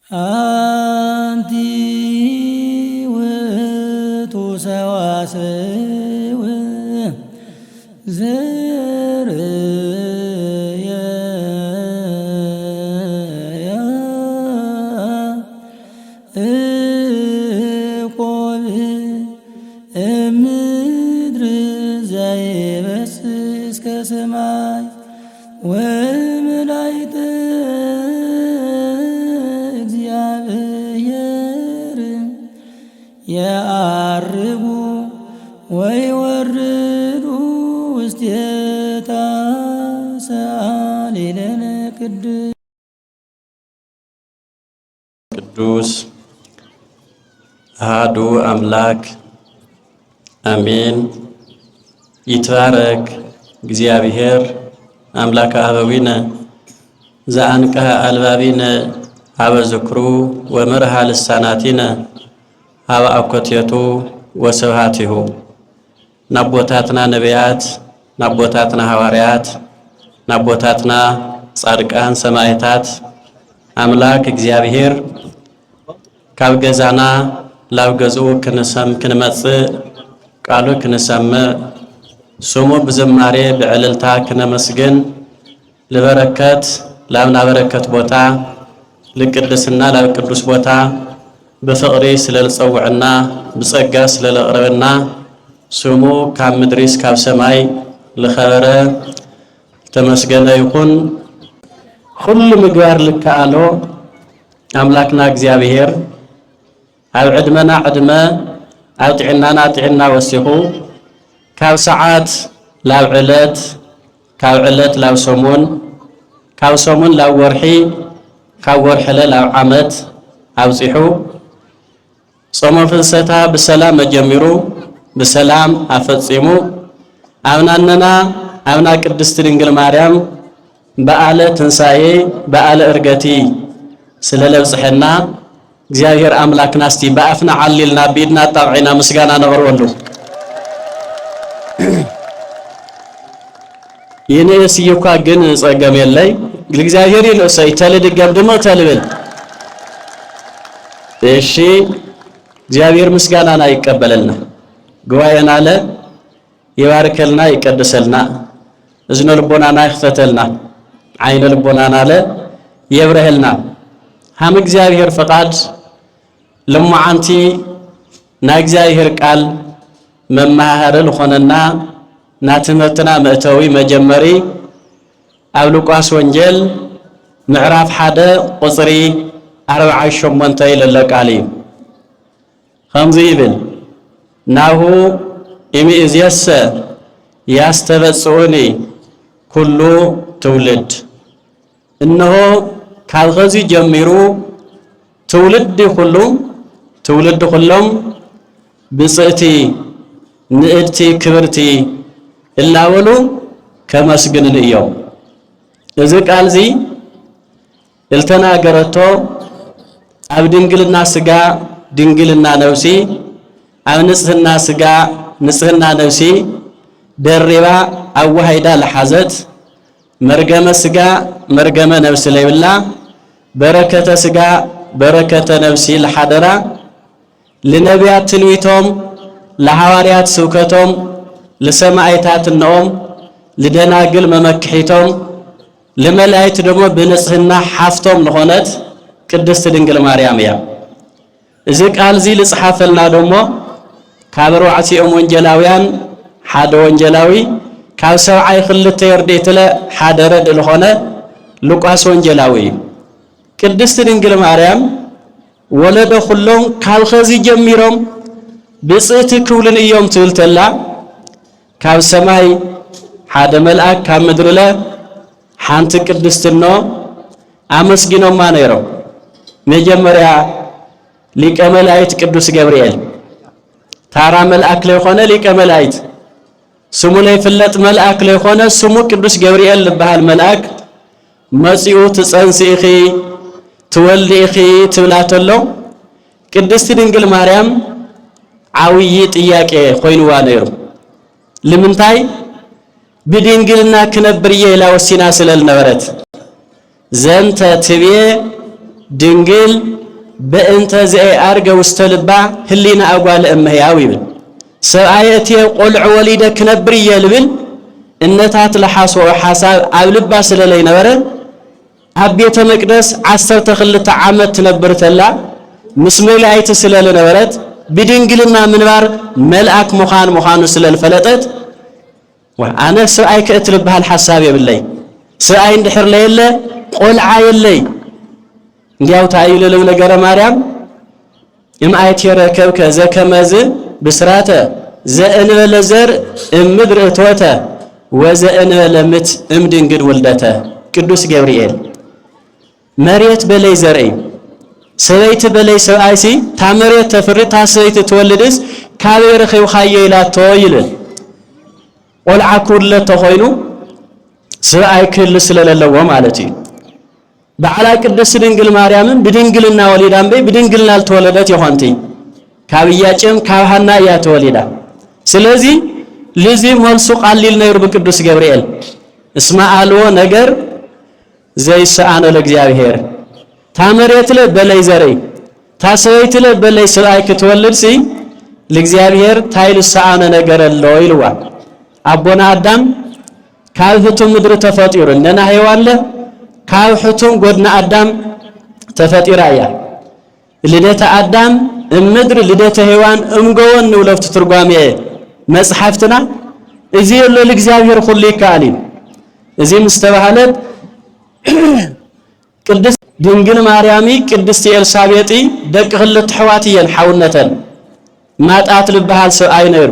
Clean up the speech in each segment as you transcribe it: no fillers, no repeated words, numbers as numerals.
አንቲ ውእቱ ሰዋስው ዘርየ ያዕቆብ እምድር ዘይበስስ እስከ ሰማይ ወመላእክተ እግዚአብሔር የዐርጉ ወይወርዱ ውስቴታ ሰአሊ ለነ ቅዱስ አሐዱ አምላክ አሜን። ይትባረክ እግዚአብሔር አምላከ አበዊነ ዘአንቀ አልባቢነ ሀበ ዝክሩ ወመርሃ ልሳናቲነ ሀበ አኮቴቱ ወስብሐቲሁ። ናቦታትና ነቢያት፣ ናቦታትና ሐዋርያት፣ ናቦታትና ጻድቃን ሰማዕታት አምላክ እግዚአብሔር ካብ ገዛና ላብ ገዝኡ ክንመጽእ ቃሉ ክንሰምዕ ስሙ ብዝማሬ ብዕልልታ ክነመስግን ልበረከት ላብና በረከት ቦታ ልቅድስና ላብ ቅዱስ ቦታ በፍቅሪ ስለልጸውዕና ብጸጋ ስለለቕረበና ስሙ ካብ ምድሪስ ካብ ሰማይ ልኸበረ ተመስገነ ይኹን። ኩሉ ምግባር ልከኣሎ አምላክና እግዚአብሔር ኣብ ዕድመና ዕድመ ኣብ ጥዕናና ጥዕና ወሲኹ ካብ ሰዓት ላብ ዕለት ካብ ዕለት ላብ ሰሙን ካብ ሰሙን ላብ ወርሒ ካብ ወርሕለ ላብ ዓመት ኣብፂሑ ጾመ ፍልሰታ ብሰላም መጀሚሩ ብሰላም ኣፈጺሙ ኣብናነና ኣብና ቅድስት ድንግል ማርያም በዓለ ትንሣኤ በዓለ ዕርገቲ ስለለብጽሐና እግዚአብሔር አምላክና እስቲ በአፍና ዓሊልና ቢድና ጣብዒና ምስጋና ነቅርበሉ። የኔስ ይኳ ግን ጸገም የለይ ለእግዚአብሔር ይልሰይ ተልድገም ደሞ ተልብል እሺ። እግዚአብሔር ምስጋናና ይቀበለልና ጉባኤና አለ ይባርከልና ይቀድሰልና እዝነ ልቦናና ይክፈተልና ዓይነ ልቦናና አለ ይብረህልና ሃም እግዚአብሔር ፈቃድ ለማዓንቲ ና እግዚአብሔር ቃል መማሃር ለሆነና ና ትምህርትና መእተዊ መጀመሪ ኣብ ሉቃስ ወንጌል ምዕራፍ 1 ቁጽሪ 48 ይለቃል ከምዚ ይብል ናሁ እምይእዜሰ ያስተበጽኡኒ ኩሉ ትውልድ እነሆ ካብ ኸዚ ጀሚሩ ትውልድ ሁሉም ብጽእቲ ንእድቲ ክብርቲ እላወሉ ከመስግንን እዮም። እዚ ቃል እዚ እልተናገረቶ ኣብ ድንግልና ስጋ ድንግልና ነፍሲ ኣብ ንጽህና ስጋ ንጽህና ነፍሲ ደሪባ ኣዋሃይዳ ለሓዘት መርገመ ስጋ መርገመ ነፍሲ ለይብላ በረከተ ስጋ በረከተ ነፍሲ ለሓደራ ለነቢያት ትንቢቶም ለሐዋርያት ስብከቶም ለሰማዕታት እነኦም ለደናግል መመክሒቶም ለመላእክት ደግሞ በንጽህና ሓፍቶም ለሆነት ቅድስት ድንግል ማርያም እያ። እዚ ቃል እዚ ልጽሓፈልና ደግሞ ካብ 4 ወንጌላውያን ሓደ ወንጌላዊ ካብ 72 የርዴትለ ሓደ ረድ ለሆነ ሉቃስ ወንጌላዊ ቅድስት ድንግል ማርያም ወለደ ሁሉም ካብ ኸዚ ጀሚሮም ብጽእቲ ክብልን እዮም ትብልተላ ካብ ሰማይ ሓደ መልአክ ካብ ምድርለ ሓንቲ ቅድስትኖ አመስግኖማ ነይሮም። መጀመሪያ ሊቀ መላእክት ቅዱስ ገብርኤል ታራ መልአክ ለይኾነ ሊቀ መላእክት ስሙ ለይፍለጥ መልአክ ለይኾነ ስሙ ቅዱስ ገብርኤል ልበሃል መልአክ መጺኡ ትጸንሲኺ ትወልዲኺ ትብላተሎ ቅድስት ድንግል ማርያም ዓውይ ጥያቄ ኮይኑዋ ነይሩ። ለምንታይ بدينجلنا كنبريه لا وسينا سلال نبرت زنت تبيه ድንግል በእንተ ዘአርገ ውስተ ልባ ህሊና አጓለ እመሕያው ይብል ሰብአየት ቆልዕ ወሊደ ክነብር ይልብል እነታት ለሐሶ ሐሳብ ኣብ ልባ ስለለይ ነበረ ኣብ ቤተ መቅደስ 12 ዓመት ትነብር ተላ ምስ መላእክት ስለለ ነበረት ብድንግልና ምንባር መልአክ ምዃኑ ስለልፈለጠት ወአነ ሰብአይ ከእትልብሃል ሐሳብ የብለይ ሰብአይ እንድሕር ለየለ ቆልዓ የለይ እንዲያው ታይሉ ለነገረ ማርያም እምአይት የረከብከ ዘከመዝ ብስራተ ዘእንበለ ዘር እምድር እትወተ ወዘእንበለ ምት እምድንግል ወልደተ ቅዱስ ገብርኤል መሬት በለይ ዘርይ ሰበይት በለይ ሰብአይሲ ታመሬት ተፍሪ ታሰይት ትወልድስ ካብ ረኺው ኻየ ኢላቶ ይልን ቆልዓ ኩለ ተኾይኑ ሰብአይ ክል ስለለለዎ ማለት እዩ በዓላ ቅድስት ድንግል ማርያምን ብድንግልና ወሊዳን በይ ብድንግልና ልተወለደት ይኾንቲ ካብ ያጨም ካብ ሐና ያ ተወሊዳ ስለዚህ ለዚህ መልሱ ቃሊል ነይሩ በቅዱስ ገብርኤል እስማ አልዎ ነገር ዘይሰአነ ለእግዚአብሔር ታመሬት ለበለይ ዘረይ ታሰበይት ለበለይ ሰብአይ ክትወልድሲ ለእግዚአብሔር ታይል ሰአነ ነገር አለው ይልዋ አቦና አዳም ካብ ህቱም ምድር ተፈጢሩ እንደና ሄዋለ ካብ ህቱም ጎድና አዳም ተፈጢራያ ልደተ አዳም ምድር ልደተ ሄዋን እምገወን ንውለፍት ትርጓሜ መጽሐፍትና እዚ የለ ለእግዚአብሔር ሁሉ ይካሊ እዚ ምስተባሃለት ቅድስት ድንግል ማርያሚ ቅድስት ኤልሳቤጥ ደቅ ክልተ ሕዋትየን ሓውነተን ማጣት ልበሃል ሰብአይ ነይሩ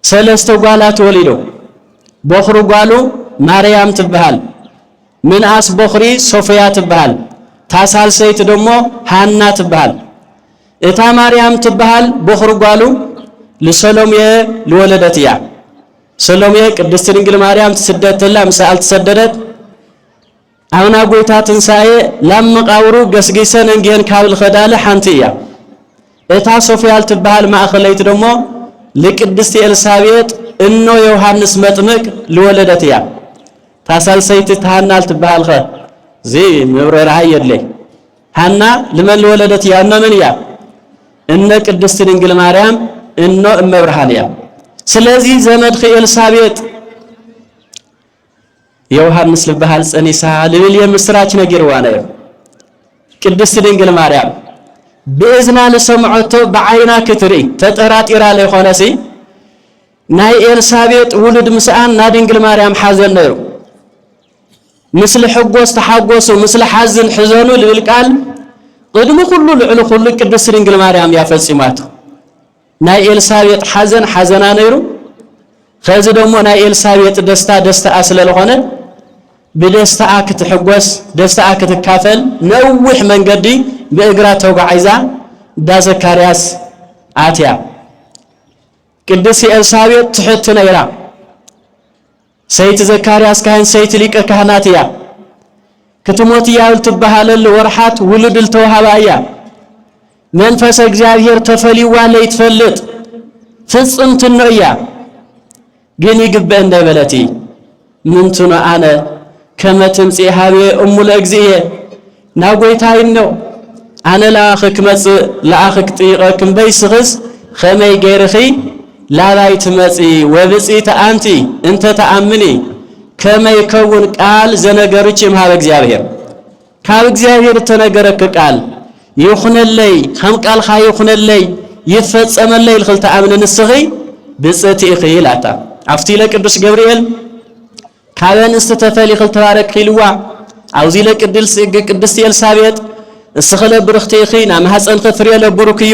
ሰለስተ ጓላት ወሊዶ በኽሩ ጓሉ ማርያም ትበሃል ምንአስ በኽሪ ሶፊያ ትበሃል ታሳልሰይት ደሞ ሃና ትበሃል እታ ማርያም ትበሃል በኽሩ ጓሉ ለሰሎሜ ለወለደት ያ ሰሎሜ ቅድስት ድንግል ማርያም ተሰደተላ ምሳል ተሰደደት አሁን አጎይታ ትንሳኤ ለመቃብሩ ገስጊሰን እንገን ካብል ኸዳለ ሓንቲያ እታ ሶፊያ ትበሃል ማእኸለይት ደሞ ለቅድስት ኤልሳቤጥ እኖ ዮሐንስ መጥምቅ ለወለደት ያ ታሳልሰይት ሃና ትበሃል ኸ ዚ ምብረራ የለይ ሃና ለምን ለወለደት ያ እነምን ያ እነ ቅድስት ድንግል ማርያም እኖ እመብርሃን ያ ስለዚህ ዘመድ ኤልሳቤጥ ዮሐንስ ልበሃል ጸኒሳ ለብል የምስራች ነገር ዋነ ቅድስት ድንግል ማርያም በእዝና ለሰምዖቶ በዓይና ክትሪ ተጠራጢራ ላይ ሆነሲ ናይ ኤልሳቤጥ ውሉድ ምስአን ና ድንግል ማርያም ሓዘን ነይሩ ምስለ ሕጎስ ተሓጎሱ ምስለ ሓዝን ሕዘኑ ልብል ቃል ቅድሚ ኩሉ ልዕሉ ኩሉ ቅድስት ድንግል ማርያም ያፈጽማቱ ናይ ኤልሳቤጥ ሓዘን ሓዘና ነይሩ ከዚ ደሞ ናይ ኤልሳቤጥ ደስታ ስለለሆነ በደስታ ክትሕጎስ ደስታ ክትካፈል ነውሕ መንገዲ በእግራ ተጓዒዛ ዳ ዘካርያስ አትያ ቅድስት ኤልሳቤጥ ትሕት ነይራ ሰይት ዘካርያስ ካህን ሰይት ሊቀ ካህናት ያ ክትሞት ያል ትበሃለል ወርሓት ውሉድ ልተዋሃባያ መንፈስ እግዚአብሔር ተፈሊዋ ለይትፈልጥ ፍጽምት ነውያ ግን ይግበእ እንዳይበለቲ ምንትኑ አነ ከመትምጽ ሃቤ እሙ ለእግዚእ ናጎይታይ ነው አነ ላኽክ መጽ ላኽክ ጥይቀክም በይስኽስ ኸመይ ገይርኺ ላላይ ትመጽ ወብጽኢት አንቲ እንተ ተአምኒ ከመይ ከውን ቃል ዘነገርች ምሃብ እግዚአብሔር ካብ እግዚአብሔር ተነገረክ ቃል ይኹነለይ ከም ቃልኻ ይኹነለይ ይፈጸመለይ ልኽልተ አምን ንስኺ ብጽእቲ ኢኺ ኢላታ አፍቲ ለቅዱስ ገብርኤል ካበን እስተተፈሊ ክልተ ባረክ ኺልዋ አውዚ ለቅድስት ኤልሳቤጥ እስኸለ ብርኽቲ ኢኺ ና ማህፀን ፍሬ ለብሩክዩ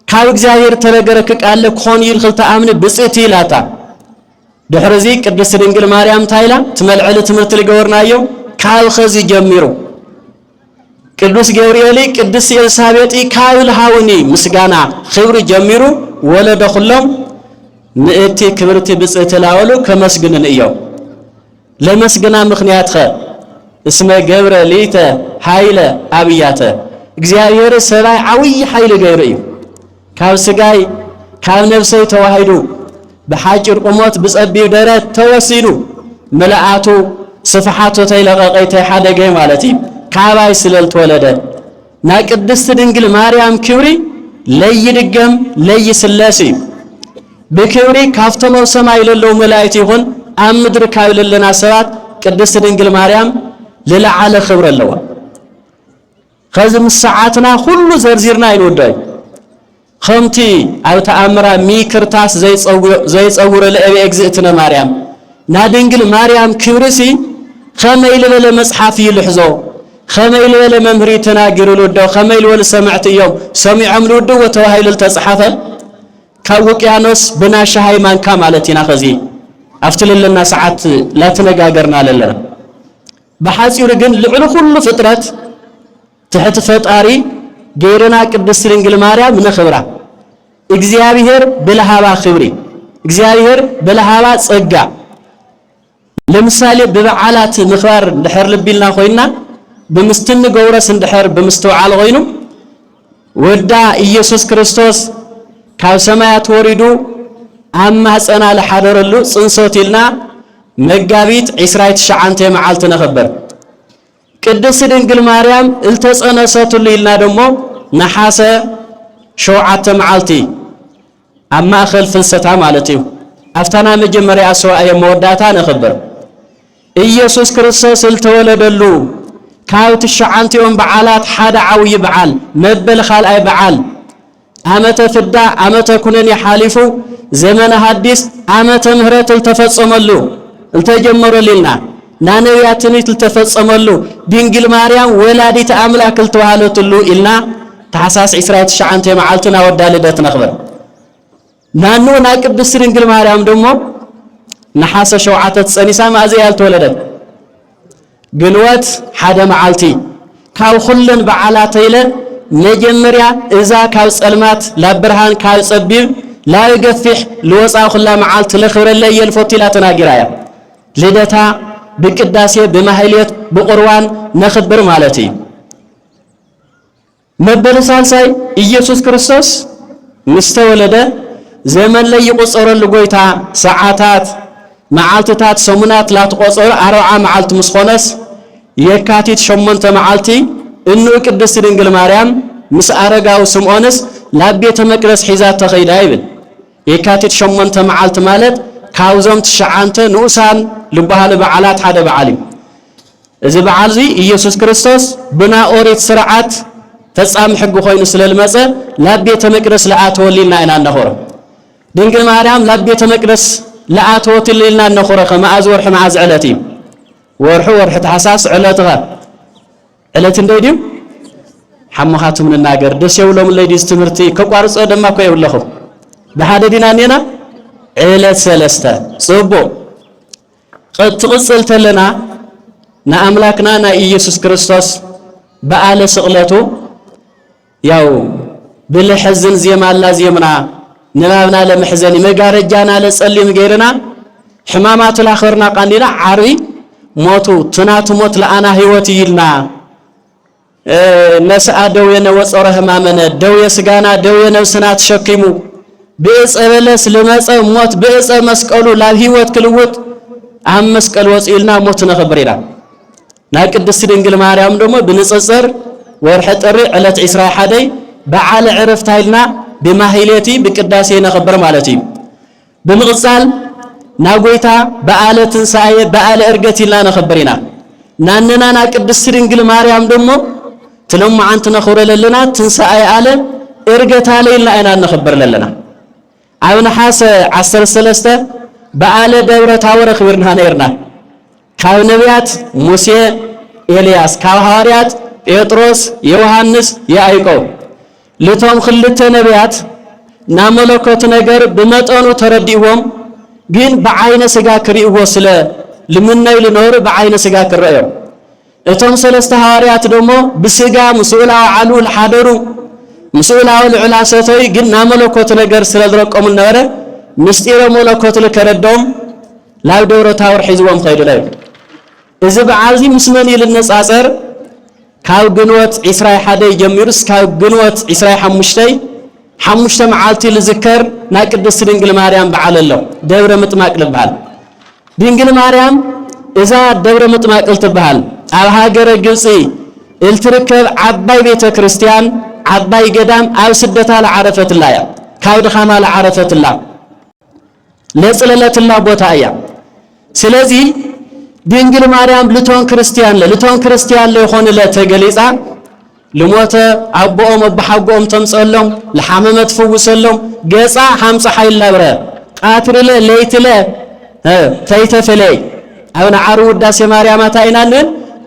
ካብ እግዚአብሔር ተነገረክ ቃል ኮን ይልኽልተ አምን ብጽእቲ ኢላታ ድሕረዚ ቅድስት ድንግል ማርያም ታይላ ትመልዕል ትምህርት ልገወርናዮ ካብ ኸዚ ጀሚሩ ቅዱስ ገብርኤል ቅድስት ኤልሳቤጥ ካብ ልሃውኒ ምስጋና ክብሪ ጀሚሩ ወለደ ኩሎም ንእቲ ክብርቲ ብጽእቲ ላወሉ ከመስግንን እዮም ለመስግና ምኽንያት ኸ እስመ ገብረ ሊተ ኃይለ አብያተ እግዚአብሔር ሰባይ ዓውይ ኃይል ገይሩ እዩ ካብ ስጋይ ካብ ነፍሰይ ተዋሂዱ በሓጭር ቁሞት ብጸቢብ ደረት ተወሲዱ መላአቱ ስፍሓቱ ተይለቀቀይ ተሓደገ ማለት እዩ ካባይ ስለል ተወለደ ና ቅድስት ድንግል ማርያም ክብሪ ለይድገም ለይስላሴ በክብሪ ካፍተሞ ሰማይ ለለው መላእክት ይሁን አምድር ካብለለና ሰባት ቅድስት ድንግል ማርያም ለለዓለ ክብር አለዋ ከዝም ሰዓትና ሁሉ ዘርዚርና ይወዳይ ከምቲ ኣብ ተአምራ ሚክርታስ ዘይጸውረ ለአብ እግዝእትነ ማርያም ና ድንግል ማርያም ክብርሲ ከመይ ልበለ መጽሐፍ ይልሕዞ ከመይ ልበለ መምህሪ ተናገሩሉ ዶ ከመይ ልበለ ሰማዕት እዮም ሰሚዖም ልውዶ ወተዋሂሉ ተጽሐፈ ካውቅያኖስ ብናሻ ሃይማንካ ማለት ኢና ከዚ አፍትልልና ሰዓት ላተነጋገርና ለለና በሐጺሩ ግን ልዕሉ ሁሉ ፍጥረት ትሕት ፈጣሪ ገይረና ቅድስት ድንግል ማርያም ነኽብራ እግዚአብሔር በለሃባ ክብሪ እግዚአብሔር በለሃባ ጸጋ ለምሳሌ በበዓላት ምኽባር ድሕር ልቢልና ኮይና በምስትን ገውረስ እንድሕር በምስተውዓል ኮይኑ ወዳ ኢየሱስ ክርስቶስ ካብ ሰማያት ወሪዱ አማጸና ለሐደረሉ ጽንሶትልና መጋቢት 29 መዓልት ነኽበር ቅድስት ድንግል ማርያም እልተጸነሰቱሉ ይልና ደሞ ነሐሰ 7 መዓልቲ አማ አኸል ፍልሰታ ማለት እዩ አፍታና መጀመሪያ ሰዋየ መወዳታ ነኽበር ኢየሱስ ክርስቶስ እልተወለደሉ ካብ ትሽዓንቲኦም በዓላት ሓደ ዓውይ በዓል መበል ካልኣይ በዓል ዓመተ ፍዳ ዓመተ ኩነኔ ሓሊፉ ዘመነ ሐዲስ ዓመተ ምህረት እልተፈጸመሉ እልተጀመረልና ናነቢያትን እልተፈጸመሉ ድንግል ማርያም ወላዲት አምላክ እልተዋሃለትሉ ኢልና ታኅሳስ 29 መዓልትና ወዳ ልደት ነኽበር ናኑ ና ቅድስት ድንግል ማርያም ደሞ ነሐሰ 7 ጸኒሳ ማእዝያ ያልተወለደት ግንወት ሓደ መዓልቲ ካብ ኩለን በዓላት ኢለ መጀመሪያ እዛ ካብ ጸልማት ላብ ብርሃን ካብ ጸቢብ ላብ ገፊሕ ልወፃ ኩላ መዓልት ለኽብረለ የልፎቲላ ተናጊራያ ልደታ በቅዳሴ በማህሌት በቁርባን ነኽብር ማለት እዩ መበል ሳልሳይ ኢየሱስ ክርስቶስ ምስተወለደ ዘመን ላይ ይቆጸረሉ ጎይታ ሰዓታት መዓልትታት ሰሙናት ላትቆጸሩ 40 መዓልት ምስኾነስ የካቲት 8 መዓልቲ እኑ ቅድስት ድንግል ማርያም ምስ አረጋው ስምዖንስ ላብ ቤተ መቅደስ ሒዛት ተኸይዳ ይብል የካቲት 8 መዓልት ማለት ካውዞም ትሽዓንተ ንኡሳን ልባሃለ በዓላት ሓደ በዓል እዚ በዓል እዚ ኢየሱስ ክርስቶስ ብና ኦሪት ስርዓት ፈጻሚ ሕግ ኮይኑ ስለልመጸ ላብ ቤተ መቅደስ ለአተወሊልና ኢና ነኸረ ድንግል ማርያም ላብ ቤተ መቅደስ ለአተወትልና ነኸረ ከመአዝ ወርሕ መዓዝ ዕለት ወርሕ ታኅሳስ ዕለትኻ ዕለት እንደይድዩ ሓሙኻቱም ንናገር ደስ የብሎም ለዲስ ትምህርቲ ከቋርጾ ደማ ኮ ይብለኹ በሓደ ዲና ኔና ዕለት ሰለስተ ጽቦ ትቕጽል ተለና ንኣምላክና ና ኢየሱስ ክርስቶስ በዓለ ስቕለቱ ያው ብልሕዝን ዜማላ ዜምና ንባብና ለምሕዘኒ መጋረጃና ለጸሊም ገይርና ሕማማቱ ላኽርና ቃንዲና ዓርቢ ሞቱ ትናቱ ሞት ለአና ህይወት ይልና ነስአ ደዌ ነወፀረ ህማመነ ደዌ ስጋና ደዌ ነፍስና ተሸኪሙ ብዕፀ በለስ ልመፀ ሞት ብዕፀ መስቀሉ ላብ ህይወት ክልውጥ ኣብ መስቀል ወፂልና ሞት ነኽብር ኢና ና ቅድስት ድንግል ማርያም ደሞ ብንጽጽር ወርሒ ጥሪ ዕለት 21 በዓለ ዕረፍታ ኢልና ብማህሌቲ ብቅዳሴ ነኽብር ማለት እዩ ብምቕጻል ና ጎይታ በዓለ ትንሣኤ በዓለ ዕርገት ኢልና ነኽብር ኢና ናንና ና ቅድስት ድንግል ማርያም ደሞ ትለምዓንቲ ነኽብረ ለለና ትንሣኤ አለ ዕርገት አለ ኢልና ኢና ነኽብር ለለና ኣብ ነሐሰ 13 በዓለ ደብረ ታቦር ኽብርና ነርና ካብ ነቢያት ሙሴ ኤልያስ ካብ ሐዋርያት ጴጥሮስ ዮሐንስ ያዕቆብ ለቶም ክልተ ነቢያት ና መለኮት ነገር በመጠኑ ተረዲዎም ግን በዓይነ ስጋ ክሪእዎ ስለ ልምናይ ልኖር በዓይነ ስጋ ክረአዮ እቶም ሰለስተ ሐዋርያት ደሞ ብስጋ ምስኡላው ዓሉ ለሓደሩ ምስኡላው ልዑላሰተይ ግን ና መለኮት ነገር ስለ ዝረቀሙ ነበረ ምስጢረ መለኮት ለከረዶም ላብ ደብረ ታቦር ሒዝዎም ኸይዱላይ እዚ በዓል እዚ ምስ መን ይልነጻጸር ካብ ግንወት 21 ጀሚሩስ ካብ ግንወት 25 መዓልቲ ልዝከር ና ቅድስት ድንግል ማርያም በዓል ኣሎ ደብረ ምጥማቅ ልበሃል ድንግል ማርያም እዛ ደብረ ምጥማቅ ልትበሃል ኣብ ሃገረ ግብፂ التركب عباي بيت كريستيان عباي قدام أو سدتها لعرفة الله كاود خاما لعرفة الله لسلالة الله بوتايا سلازي دينجل مريم لتون كريستيان ليخون لا تجليسا لموت أبوهم بحقهم تمسلهم لحمامة تفوسلهم جسا حمص حي اللبرة قاتل له ليت له تيتفلي أو نعرو الداس مريم تاينالن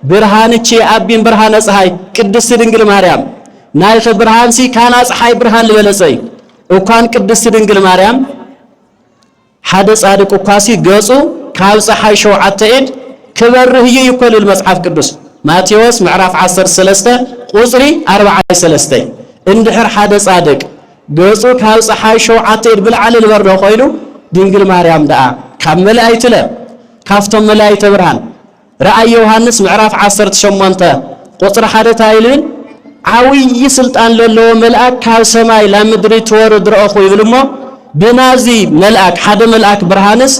برهان تشي أبين برهان أصحي قدست دينجل مريم نايخ برهان سي كان أصحي برهان لبلسي وكان قدست دينجل مريم حدث أدك وقاسي جسو كاوس حي شو عتيد كبره يكل المصحف قدس ماتيوس معرف 10 قصري 4 اندحر حدث أدك جسو كاوس حي شو عتيد بالعلى البر خويلو دينجل مريم دعا كمل أيتله كافتم ملايت برهان رأي يوحنس معرف 18 قصر حدث هايلين عوي سلطان للو ملأك كاو سماي لمدري تورد رأخو يبلمو بنازي ملأك حد ملأك برهانس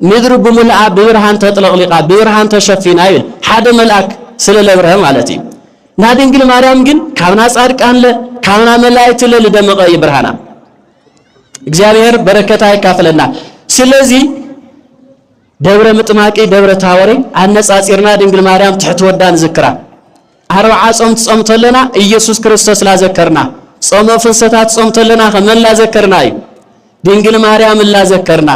مدرو بملأ ببرهان تطلقلقا ببرهان تشفينا يل حد ملأك سلل برهان مالتي نادنجل مريم جن كاونا صادق أنل كاونا ملايت لدمق برهانا እግዚአብሔር በረከታ ይካፈለና ስለዚህ ደብረ ምጥማቂ ደብረ ታወሪ አነጻጽርና ድንግል ማርያም ትሕት ወዳን ዝክራ 40 ጾም ጾምተለና ኢየሱስ ክርስቶስ ላዘከርና ጾመ ፍልሰታት ጾምተለና ከመላ ዘከርና ድንግል ማርያም ላዘከርና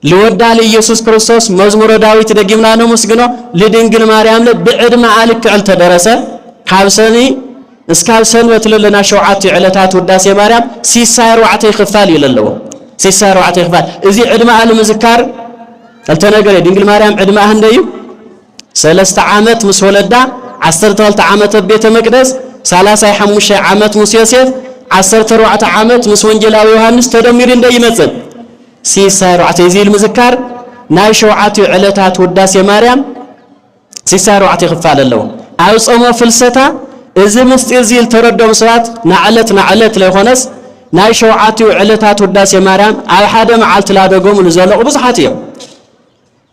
ለወዳ ለኢየሱስ ክርስቶስ መዝሙረ ዳዊት ደጊምና ነው መስግኖ ለድንግል ማርያም ለብዕድማ አልክዕል ተደረሰ ካብሰኒ እስካብ ሰንበት ለለና ሸውዓት ዕለታት ውዳሴ ማርያም ሲሳይሩ ዓተ ይخፋል ይለለው ሲሳይሩ ዓተ ይخፋል እዚ ዕድማ አልምዝካር ተልተነገረ ድንግል ማርያም ዕድማ እንደዩ 3 ዓመት ምስ ወለዳ 12 ዓመት ቤተ መቅደስ 35 ዓመት ሙሴ ዮሴፍ 14 ዓመት ምስ ወንጌላዊ ዮሐንስ ተደሚር እንደይመጽእ ሲሳይሩ ዓተ ይዚል ምዝካር ናይ ሸውዓት ዕለታት ውዳሴ ማርያም ሲሳይሩ ዓተ ይخፋል አለው አው ጾመ ፍልሰታ እዚ ምስጢር ዚል ተረዶም ሰባት ናዕለት ለይኾነስ ናይ ሸውዓት ዕለታት ውዳሴ ማርያም ኣብ ሓደ መዓልት ላደጎም ለዘለቁ ብዙሓት እዮም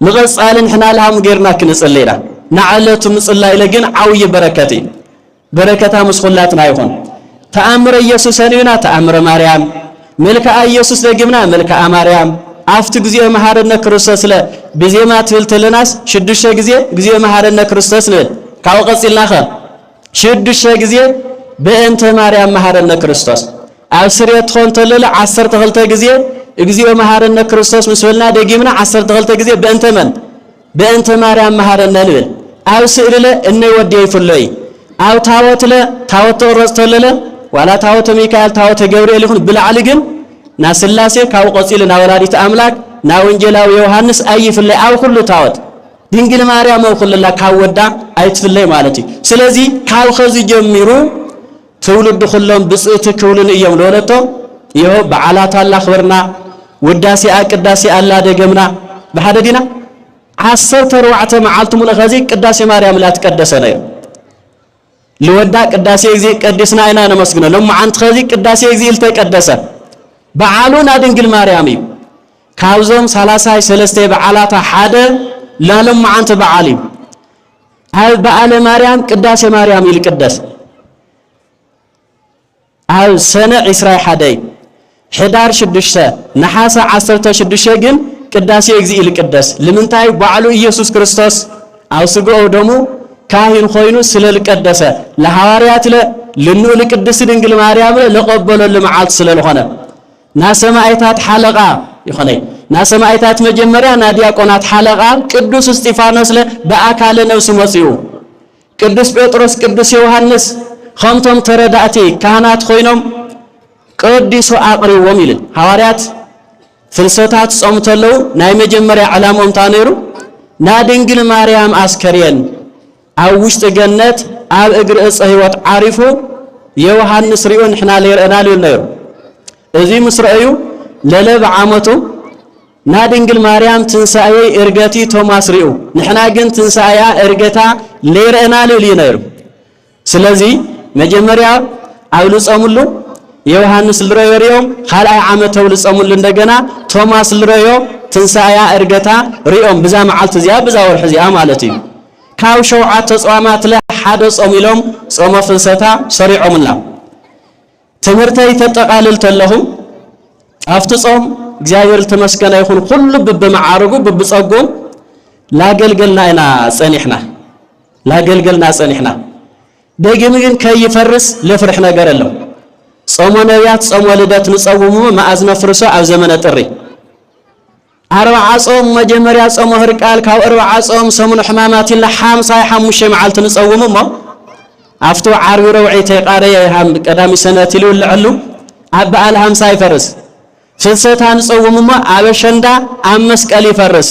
ንቀጻልን ሕና ለሃም ጌርና ክንጽልይና ናዕለቱ ምጽላይ ለግን ዓውይ በረከቲ በረከታ መስኹላትና ይኹን ተአምረ ኢየሱስ ሰኒና ተአምረ ማርያም መልክዓ ኢየሱስ ለግምና መልክዓ ማርያም አፍት ጊዜ መሐረነ ክርስቶስ ለ በዜማ ትልተለናስ 6 ጊዜ መሐረነ ክርስቶስ ለ ካወቀጽልናኸ 6 ጊዜ በእንተ ማርያም መሐረነ ክርስቶስ አብስሬት ኾንተለለ 12 ጊዜ እግዚኦ መሐረነ ክርስቶስ መስወልና ደጊምና 12 ጊዜ በእንተ መን በእንተ ማርያም መሐረነ ልብል አው ስዕልለ እነ ወዴ ይፍለይ አው ታወትለ ታወት ወረስተለለ ዋላ ታወት ሚካኤል ታወት ገብርኤል ይሁን ብልዓል ግን ና ስላሴ ካው ቆጽልና ወላዲት አምላክ ና ወንጌላዊ ዮሐንስ አይፍለይ አው ሁሉ ታወት ድንግል ማርያም ወኩልላ ካወዳ አይትፍለይ ማለት ስለዚህ ካው ኸዚ ጀሚሩ ትውልድ ሁሉም ብጽእት ክውልን እዮም ለወለቶ ይኸው በዓላት አላ ኽብርና ውዳሴ አቅዳሴ አላ ደገምና በሐደዲና 14 መዓልቱ ሙሉ ኸዚ ቅዳሴ ማርያም ላትቀደሰ ነው ለወዳ ቅዳሴ ጊዜ ቀድስና አይና ነመስግነ ለማዓንት ኸዚ ቅዳሴ ጊዜ ልተቀደሰ በዓሉና ድንግል ማርያም ካብዞም 33 በዓላታ ሓደ ለማዓንት በዓሊ አይ በዓለ ማርያም ቅዳሴ ማርያም ይልቀደስ አይ ሰነ እስራኤል ሓደይ ሕዳር 6 ነሐሰ 16 ግን ቅዳሴ ጊዜ ይልቀደስ ለምንታይ በዓሉ ኢየሱስ ክርስቶስ አውስጎ ደሙ ካህን ኾይኑ ስለልቀደሰ ለሐዋርያት ለንዑል ቅድስት ድንግል ማርያም ለቀበሎ ለመዓልት ስለሆነ ናሰማይታት ሐለቃ ይኾነ ናሰማይታት መጀመሪያ ናዲያቆናት ሐለቃ ቅዱስ እስጢፋኖስ በአካለ ነፍስ መጽኡ ቅዱስ ጴጥሮስ ቅዱስ ዮሐንስ ኸምቶም ተረዳእቲ ካህናት ኾይኖም ቅዱስ አቅሪቦም ይል ሐዋርያት ፍልሰታት ጾምተለው ናይ መጀመሪያ ዓላማም ታነሩ ና ድንግል ማርያም አስከሪየን አው ውሽጥ ገነት አብ እግር ዕፀ ሕይወት ዓሪፉ ዮሐንስ ሪኡን ሕና ለርአና ለነሩ እዚ ምስራዩ ለለብ ዓመቱ ና ድንግል ማርያም ትንሳኤ እርገቲ ቶማስ ሪኡ ንሕና ግን ትንሳኤያ እርገታ ለርአና ለነሩ ስለዚህ መጀመሪያ አው ልጾምሉ ዮሐንስ ልረዮም ካልአይ ዓመተው ልጾምሉ እንደገና ቶማስ ልረዮ ትንሳኤያ እርገታ ሪኦም ብዛ መዓልት ዚያ ብዛ ወርሕ ዚያ ማለት እዩ ካው ሸውዓተ ጾማት حدا صوميلهم صوم فلسطة سريعهم الله تمرتي تتقالل تلهم أفتصوم እግዚአብሔር ተመስገነ ይሁን ሁሉ በመዓረጉ በብጸጎ ላገልግልና ኢና ጸኒሕና ደግም ግን ከይፈርስ ለፍርሕ ነገር አለው ጾመ ነቢያት ጾመ ልደት ንጸውሙ ማዕዝነ ፍርሶ ኣብ ዘመነ ጥሪ 40 ጾም መጀመሪያ ጾመ ህርቃል ካብ 40 ጾም ሰሙን ሕማማት ኢልና 55 መዓልቲ ንጸውሙ ኣፍቶ ዓርቢ ረውዒተ ቃረየ ቀዳሚ ሰነት ይልውልዕሉ ኣብ በዓል 50 ይፈርስ ፍልሰታን ጾውሙማ አበሸንዳ አመስቀል ይፈርስ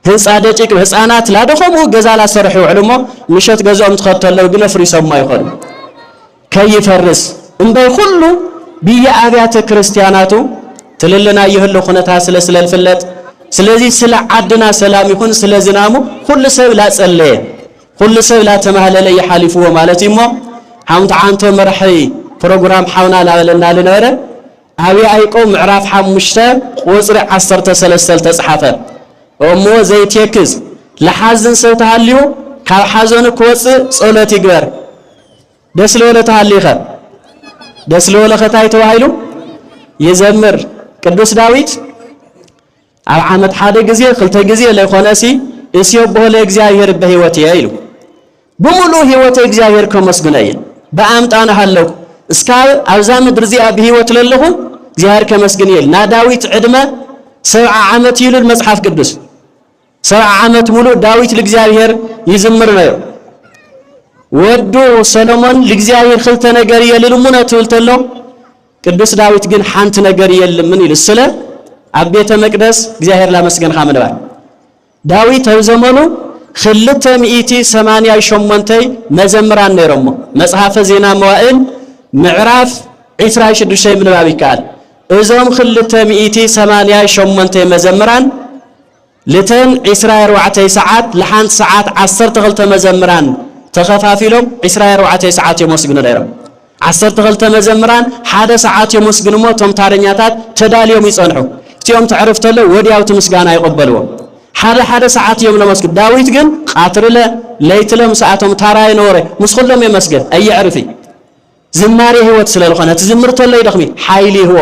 ህንጻ ደቂቅ ህፃናት ላደኸሙ ገዛላ ሰርሑ ዕልሞ ምሸት ገዛኦም ተኸተለው ግን ፍሪሰማ ይሆን ከይፈርስ እንበይ ሁሉ በየአብያተ ክርስቲያናቱ ትልልና ይህሉ ኹነታ ስለልፍለት ስለዚህ ስለ ዓድና ሰላም ይሁን ስለ ዝናሙ ሁሉ ሰብ ላጸለየ ሁሉ ሰብ ላተማህለለ ይሐሊፉ ማለት ይሞ ሓምታ አንተ መርሒ ፕሮግራም ሓውና ላበለና ለነበረ أبي أيقوم معرف حمشته وزر 13 تصحفه أمو زيت يكز لحزن صوت هاليو كاب حزن كوص صلاه يغبر دسلو لتهاليخه دسلو لختاي توهايلو يزمر ቅዱስ ዳዊት ኣብ ዓመት ሓደ ጊዜ ክልተ ጊዜ ለኾነሲ እስዮ በሆለ እግዚአብሔር በህይወት ይይሉ በሙሉ ህይወት እግዚአብሔር ከመስግነየ በአምጣና ሃለው እስካ ኣብዛ ምድር ዚኣ በህይወት ለለኹ እግዚአብሔር ከመስግን ይል ና ዳዊት ዕድመ 70 ዓመት ይሉ መጽሐፍ ቅዱስ 70 ዓመት ሙሉ ዳዊት ለእግዚአብሔር ይዝምር ነው ወዶ ሰሎሞን ለእግዚአብሔር ክልተ ነገር የልልሙና ትውልተሎ ቅዱስ ዳዊት ግን ሓንት ነገር የለም ይል ስለ ኣብ ቤተ መቅደስ እግዚአብሔር ላመስገን ካመነባ ዳዊት ኣብ ዘመኑ 288 መዘምራን ነይሮሞ መጽሐፈ ዜና መዋዕል ምዕራፍ 26 ምንባብ ይካል እዞም 288 መዘምራን ለተን 24 ሰዓት ለሓንት ሰዓት 12 መዘምራን ተኸፋፊሎም 24 ሰዓት የመስግኑ ነይሮም 12 መዘምራን ሓደ ሰዓት የመስግኑ ሞቶም ታረኛታት ተዳልዮም ይጸንሑ እቲኦም ተዕርፍተለ ወዲያው ምስጋና ይቀበልዎ ሓደ ሰዓት እዮም ለመስግን ዳዊት ግን ቃትርለ ለይትለም ሰዓቶም ታራይ ኖረ ምስኹሎም የመስገን አይዕርፊ ዝማሬ ህይወት ስለልኾነ ትዝምርተለ ይደኽሚ ሓይሊ ህዎ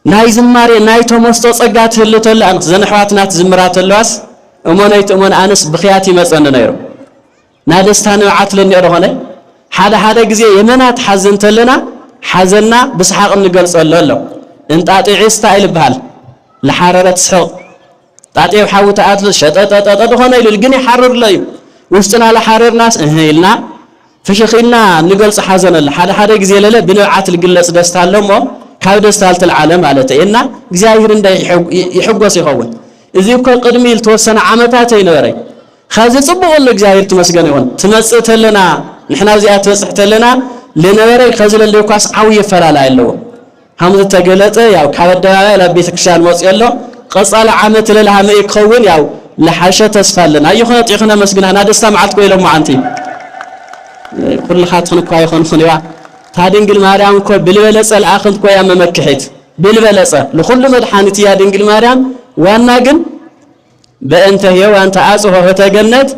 ናይ ዝማሬ ናይ ተመስጦ ጸጋት ህልተለ አንክ ዘንሕዋትናት ዝምራተለዋስ እሞነይት እሞን አንስ ብኽያት ይመጸን ነይሩ ናደስታን ዓትለን ይረኾነ ሓደ ጊዜ የመናት ሓዘንተለና ሓዘና ብስሓቅ እንገልጸለ ኣሎ እንጣጢዒስታ ይልብሃል ለሐረረት ስሕቅ ጣጢው ሓውታአት ሸጠጠጠ ደኾነ ይል ግን ይሐርርለዩ ውስጥና ለሐረርናስ ኢልና ፍሽኺልና ንገልጽ ሓዘነለ ሓደ ጊዜ ለለ ብንብዓት ልግለጽ ደስታ ኣለሞ ካብ ደስታ ልትልዓለም ማለት እና እግዚአብሔር እንደ ይሕጎስ ይኸውን እዚ እኮ ቅድሚ ልተወሰነ ዓመታት ይነበረይ خذ ጽቡቕ ለእግዚአብሔር ተመስገን ይሁን ትመጽእተለና ንሕና እዚኣ ተበጽሕተለና ለነበረይ خذ ለለኳስ ዓው ይፈላላ ያለው hamza ተገለጠ ያው ካበደባባይ ለቤተ ክርስቲያን ወጽ ያለው ቀጻለ ዓመት ለለሃመ ይከውን ያው ለሐሸ ተስፋለና ይሆነ ጥይኽነ መስግናና ደስታ ማዓልት ኮይሎም ማዓንቲ كل خاطن كواي خنوا تادنجل مريم كو بالبلص الاخنت كو يا ممكحت بالبلص لكل مدحانت يا دنجل مريم وانا جن بانت هي وانت اصحه فتجنت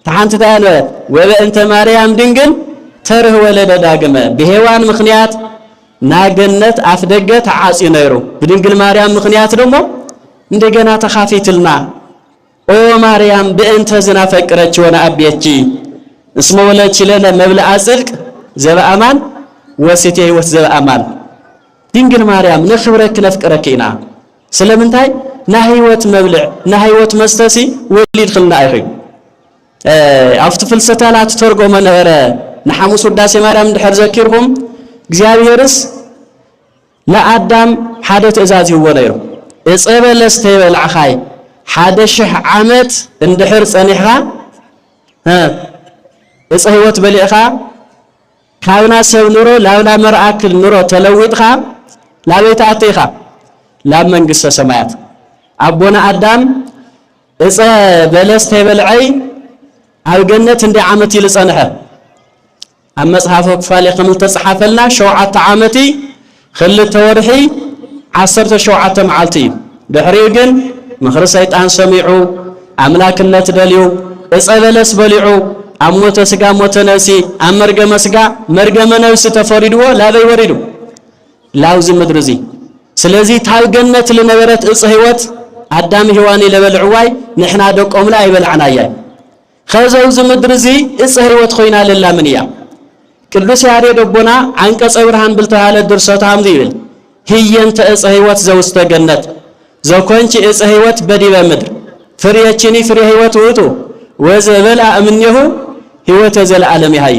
تحنت تانه وبانت مريم دنجل تره ولد داغمه بهوان مخنيات ናገነት አፍደገት ዓጺ ነይሩ በድንግል ማርያም ምክንያት ደግሞ እንደገና ተኻፊትልና ኦ ማርያም በእንተ ዝና ፈቅረች ወና አብየቺ እስመ ወለች ለነ መብልዓ ጽድቅ ዘበአማን ወሲቴ ህይወት ዘበአማን ድንግል ማርያም ነኽብረክ ነፍቅረኪና ስለምንታይ ና ህይወት መብልዕ ና ህይወት መስተሲ ወሊድ خلنا አይኺ አፍት ፍልሰታላት ተርጎመ ነበረ ንሐሙስ ውዳሴ ማርያም ድሕር ዘኪርኩም እግዚአብሔርስ ለአዳም ሓደ ትእዛዝ ይወ ነይሩ እጸበለስ ተይበልዓኻይ ሓደ ሽሕ ዓመት እንድሕር ጸኒሕኻ እጸ ህይወት በሊዕኻ ካብና ሰብ ኑሮ ላብና መርአክል ኑሮ ተለዊጥኻ ላቤት ኣተይኻ ላብ መንግሥተ ሰማያት አቦና አዳም እጸ በለስ ተይበልዓይ ኣብ ገነት እንደ ዓመት ይልጸንሐ ኣብ መጽሐፈ ክፋሌ ከም ተጻሐፈልና 7 ዓመቲ خلت ورحي 17 معلتي دحري ግን ምኽሪ ሰይጣን ሰሚዑ አምላክነት ደልዩ እጸበለስ በሊዑ أموت سجا موت نفسي أمرجم سجا مرجم نفسي تفريدوا لا بيوردوا لاوز مدرزي سلازي تاو جنة لنبرت إصهوت عدام هواني لبلعواي نحنا دوك لا يبلعنا ياي خزوز مدرزي إصهوت خوينا لله منيا كل سعري ربنا عنك صورهان بالتهالة درسات عمديل هي أنت إصهوت زوست جنة زو كنت إصهوت بدي بمدر فريتشني فري هوت وتو وزبل أمنيه هوت زل عالم هاي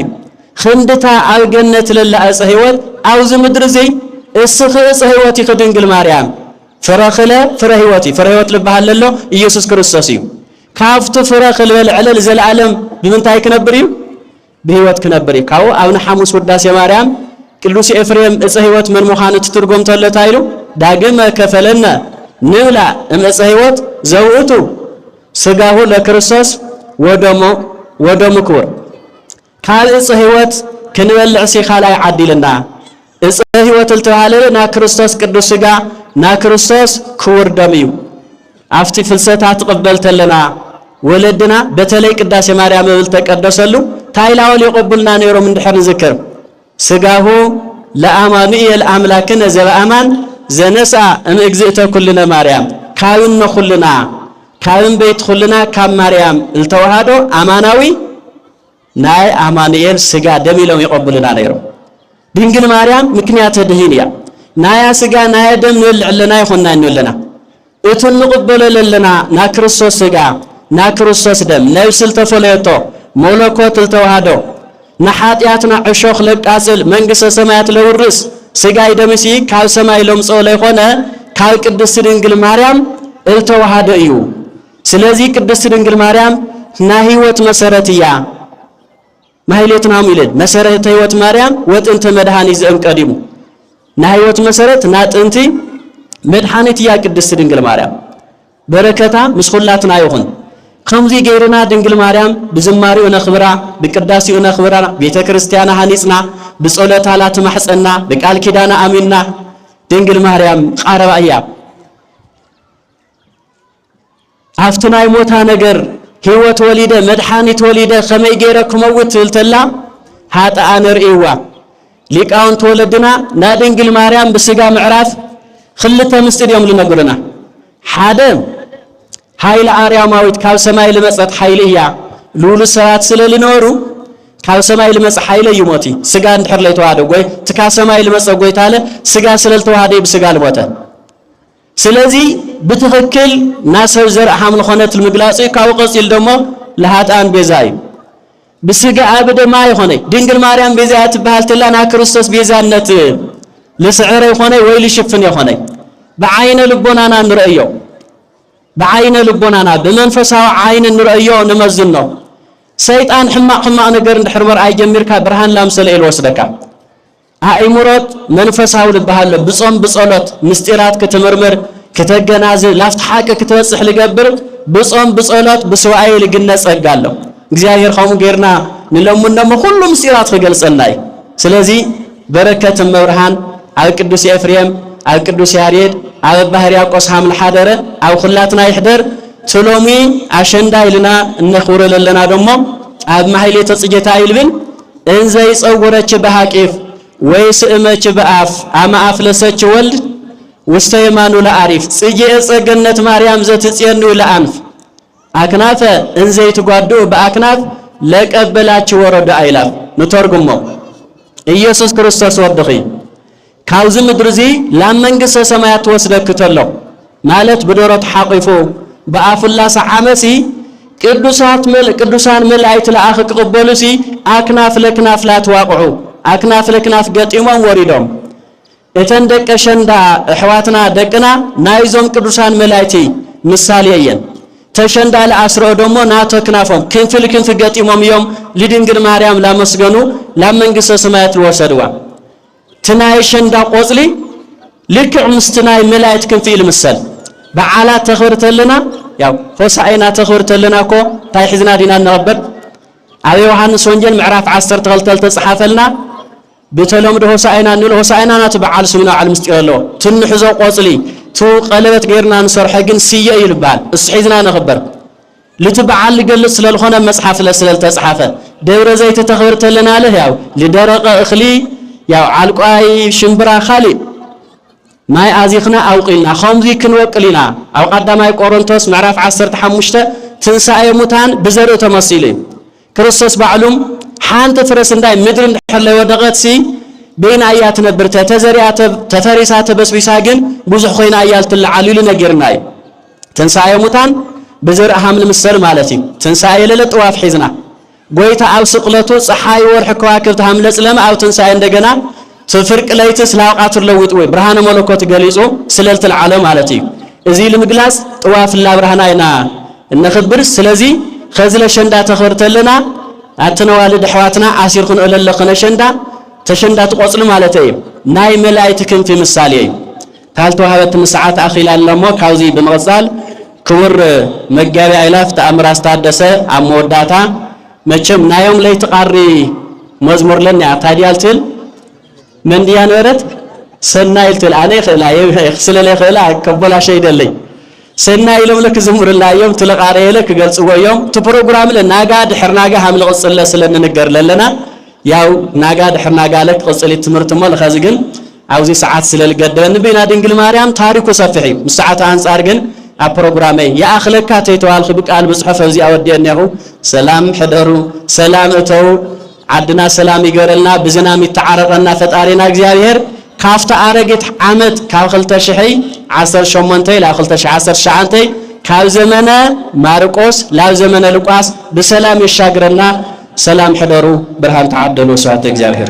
خندتا على جنة لله إصهوت أوز مدرزي السخيص هوتي خدنجل مريم فرخله فرهوتي لبها لله يسوع كريستوس كافت فرخل بالعلل زل العالم بمن تاي كنبريو بهوت كنبري كاو أبن حموس وداس يا مريم كلوسي إفريم إصهوت من مخانة ترجم تلا تايلو داقم كفلنا نولا إصهوت زوجته سجاه لكريستوس ودمو كور كال إصهوت كنول عسي خالاي عدلنا إصهوت التوالي نا كريستوس قدوس سجا نا كريستوس كور دميو أفتي فلسطات قبلت لنا ولدنا بتلي قداس مريم بلتقدسلو تايلاول يقبلنا نيرو من دحر ذكر سجاه لأمانية أملاكنا زبأمان زنسا ام اجزئت كلنا مريم كاين كلنا كاين بيت كلنا كام مريم التوحدو اماناوي ناي امانيل سغا دميلو يقبلنا نيرو دينجل مريم مكنيات دهينيا نايا سغا ناي دم نلعلنا يخنا نلنا اتن نقبل لنا نا كريستوس سغا نا كريستوس دم نفس التفليتو ملكوت التوحدو نحاتياتنا عشوخ لقاسل منجس سمايات لورس سجاي دمسي كاو سماي لمصو لا يخونه كاو قدس دنگل مريم التوحد ايو سلازي قدس دنگل مريم نا هيوت مسرتيا مايلتنا ميلد مسرت هيوت مريم وطنت مدحاني زم قديمو نا هيوت مسرت نا طنتي مدحانيتيا قدس دنگل مريم بركتا مسخلاتنا يخون خمزي غيرنا دنگل مريم بزماري ونخبرا بقداسي ونخبرا بيت كريستيانا هانيصنا بصلوتا لا تمحصنا بقال كيدانا اميننا دنگل مريم قرب ايا افتنا يموتا نجر هيوت وليده مدحانيت وليده خمي غيركم موت تلتلا هاطا انرئوا ليقاون تولدنا نا دنگل مريم بسغا معراف خلته مستديوم لنغرنا حادم هاي العرياماويت كاو سماي لمصت حيليا لولو سرات سللنورو كاو سماي لمص حيلي يموتي سغا اندحر لي توادو غوي تكا سماي لمص غوي تاله سغا سلل توادي بسغا لموته سلازي بتفكل ناسو زرع حمل خونت المغلاصي كاو قصيل دمو لهاتان بيزاي بسغا ابد ما يخوني دنگل مريم بيزات بحالتلا نا كريستوس بيزانت لسعر يخوني ويل شفن يخوني بعين لبونانا نرأيو بعين لبونانا بمنفساو عين نرأيو نمزنو سيطان حماق نجر ندحر مرأي جميركا برهان لامسل الوسدكا አእምሮት መንፈሳው ልባሃል ብጾም ብጸሎት ምስጢራት ከተመርመር ከተገናዘ ላፍት ሐቀ ከተወጽሕ ልገብር ብጾም ብጸሎት ብስዋይ ልግነጸጋለሁ እግዚአብሔር ኸሙ ገርና ንለሙን ደሞ ሁሉ ምስጢራት ከገልጸናይ ስለዚህ በረከት መብርሃን አብ ቅዱስ ኤፍሬም አብ ቅዱስ ያሬድ አብ ባህርያቆስ ሐምል ሐደረ አብ ሁላትና ይሕደር ትሎሚ አሸንዳ ይልና እንኽውረ ለለና ደሞ አብ ማህሌተ ጽጌታ ይልብን እንዘ ይጸውረች በሐቂፍ ወይስ እመች በአፍ አማ አፍለሰች ወልድ ውስተ የማኑ ለአሪፍ ጽጌ ጸገነት ማርያም ዘትጽየኑ ለአንፍ አክናፈ እንዘ ይትጓዱ በአክናፍ ለቀበላች ወረደ አይላፍ ንተርጉሞ ኢየሱስ ክርስቶስ ወድኺ ካውዝ ምድርዚ ለመንግስተ ሰማያት ወስደክተሎ ማለት በዶረት ሐቂፉ በአፍላስ ዓመሲ ቅዱሳን መላእክት ለአኽ ቅበሉሲ አክናፍ ለክናፍ ላትዋቅዑ አክናፍ ለክናፍ ገጢሞም ወሪዶም እተንደቀ ሸንዳ እሕዋትና ደቅና ናይዞም ቅዱሳን መላእክቲ ምሳሌ የየን ተሸንዳ ለአስሮ ደሞ ናቶ ክናፎም ክንፍ ገጢሞም ዮም ለድንግል ማርያም ላመስገኑ ለመንግስተ ሰማያት ወሰድዋ ትናይ ሸንዳ ቆጽሊ ልክዕ ምስትናይ መላእክት ክንፍ ይልምሰል በዓላት ተኽብርተልና ያው ሆሳዕና ተኽብርተልናኮ ታይ ሒዝና ዲና ነበር አብ ዮሐንስ ወንጌል ምዕራፍ 10 ተኸልተል ተጽሐፈልና بتلوم ده هوساينا نقول هوساينا نتبع سمنا على المستقبل تنحز قاصلي تو قلبت غيرنا نصرح جن سيء يلبال الصحيزنا نخبر لتبع اللي جلس للخنا مصحف لسل تصحفه ደብረ ዘይት ተኸብርተልና አለ ያው ለደረቀ እኽሊ ያው ዓልቋይ ሽምብራ ኻሊ ማይ አዚኽና አውቂልና ኸምዚ ክንወቅሊና አው ቀዳማይ ቆሮንቶስ ምዕራፍ 15 ትንሳኤ ሙታን ብዘርኡ ተመሲሉ ክርስቶስ ባዕሉም ሓንቲ ፍረስ እንዳይ ምድር እንድሕር ወደቀትሲ بين آيات نبرت تزريات تفريسات بسبيسا جن بزح خوين آيات العليل نجرناي تنسى متان بزر أهم المسر مالتي تنسى ليلة طواف حزنا قويت أو سقلته صحاي ورح كواكب تهم لسلم أو تنسى عندنا تفرق ليتس لا قاتل لوت وي برهان ملكوت جليسو سلالة العالم مالتي إزي المجلس طواف الله برهاناينا النخبر سلزي خزل شندا تخبرت لنا أتنوالد حواتنا عسير خن أول لقنا شندا تشندات قصل مالتي ناي ملايتكم في مثالي قالتو هبت مساعات اخي لالمو كاوزي بمغزال كور مغابي ايلاف تامر استادسه اموداتا مچم نايوم لي تقاري مزمور لنا تاديالتل من ديان ورت سنايلتل اني خلا يخسل لي خلا كبلا شي دلي سنايلم لك زمر الله يوم تلقاري لك غلصو يوم تبروغرام لناغا دحرناغا حمل قصل سلن نغر لنا ያው ናጋ ድሕርናጋ ለክ ቅጽሊ ትምርት ሞል ኸዝግን አውዚ ሰዓት ስለል ገደን በና ድንግል ማርያም ታሪኩ ሰፊሕ ሰዓት አንፃር ግን አ ፕሮግራም ያአኽለካ ተይተዋል ኽብቃል በጽሑፍ እዚ አወደነሁ ሰላም ሕደሩ ሰላም እተው ዓድና ሰላም ይገረልና ብዝናም ይተዓረቀና ፈጣሪና እግዚአብሔር ካፍታ አረገት ዓመት ካብ 2018 ኢላ 2019 ካብ ዘመነ ማርቆስ ላብ ዘመነ ሉቃስ በሰላም ይሻግረና سلام حضروا برهان تعدلوا ساعة እግዚአብሔር